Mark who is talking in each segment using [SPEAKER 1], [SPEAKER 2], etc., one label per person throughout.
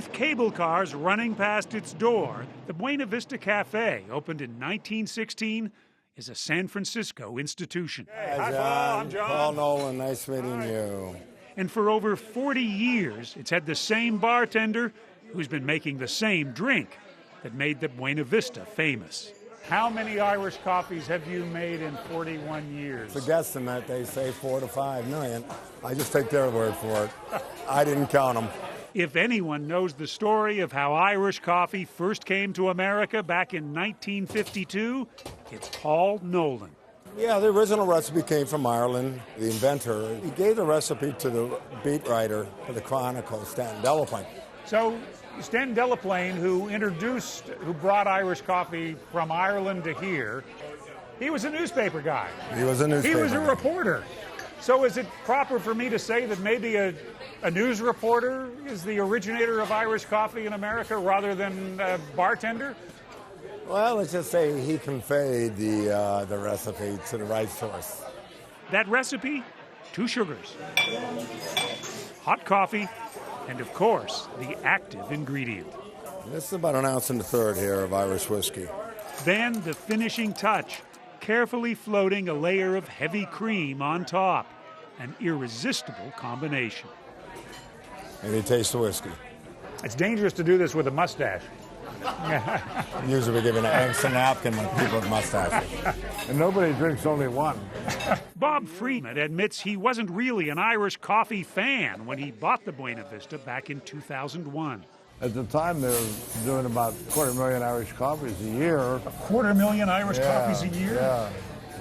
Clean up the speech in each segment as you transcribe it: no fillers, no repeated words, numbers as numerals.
[SPEAKER 1] With cable cars running past its door, the Buena Vista Café, opened in 1916, is a San Francisco institution.
[SPEAKER 2] Hey, hi, Paul. I'm John. Paul Nolan. Nice meeting you.
[SPEAKER 1] And for over 40 years, it's had the same bartender who's been making the same drink that made the Buena Vista famous. How many Irish coffees have you made in 41 years?
[SPEAKER 2] It's a guesstimate. They say 4 to 5 million. I just take their word for it. I didn't count them.
[SPEAKER 1] If anyone knows the story of how Irish coffee first came to America back in 1952, it's Paul Nolan.
[SPEAKER 2] Yeah, the original recipe came from Ireland. The inventor, he gave the recipe to the beat writer for the Chronicle, Stanton Delaplane.
[SPEAKER 1] So Stanton Delaplane, who brought Irish coffee from Ireland to here, he was a newspaper guy.
[SPEAKER 2] He was a newspaper
[SPEAKER 1] He was a
[SPEAKER 2] guy.
[SPEAKER 1] reporter. So is it proper for me to say that maybe a news reporter is the originator of Irish coffee in America rather than a bartender?
[SPEAKER 2] Well, let's just say he conveyed the recipe to the right source.
[SPEAKER 1] That recipe? 2 sugars, hot coffee, and of course, the active ingredient.
[SPEAKER 2] This is about 1 ounce and a third here of Irish whiskey.
[SPEAKER 1] Then the finishing touch, carefully floating a layer of heavy cream on top. An irresistible combination.
[SPEAKER 2] And you taste the whiskey.
[SPEAKER 1] It's dangerous to do this with a mustache.
[SPEAKER 2] Usually we give an extra napkin when people with mustaches.
[SPEAKER 3] And nobody drinks only one.
[SPEAKER 1] Bob Freeman admits he wasn't really an Irish coffee fan when he bought the Buena Vista back in 2001.
[SPEAKER 3] At the time, they were doing about 250,000 Irish coffees a year.
[SPEAKER 1] 250,000 Irish coffees a year?
[SPEAKER 3] Yeah,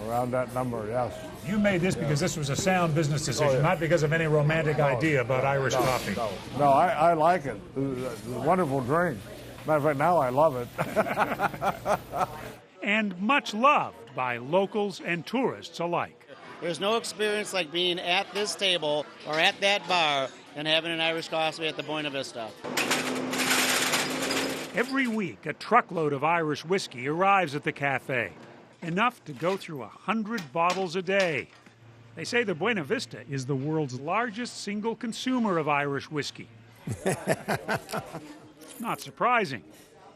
[SPEAKER 3] around that number, yes.
[SPEAKER 1] You made this because this was a sound business decision, not because of any romantic idea about Irish coffee.
[SPEAKER 3] No, I like it. It's a wonderful drink. Matter of fact, now I love it.
[SPEAKER 1] And much loved by locals and tourists alike.
[SPEAKER 4] There's no experience like being at this table or at that bar and having an Irish coffee at the Buena Vista.
[SPEAKER 1] Every week, a truckload of Irish whiskey arrives at the cafe, enough to go through 100 bottles a day. They say the Buena Vista is the world's largest single consumer of Irish whiskey. Not surprising,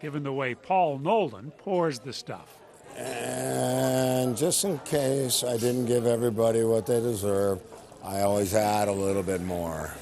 [SPEAKER 1] given the way Paul Nolan pours the stuff.
[SPEAKER 2] And just in case I didn't give everybody what they deserve, I always add a little bit more.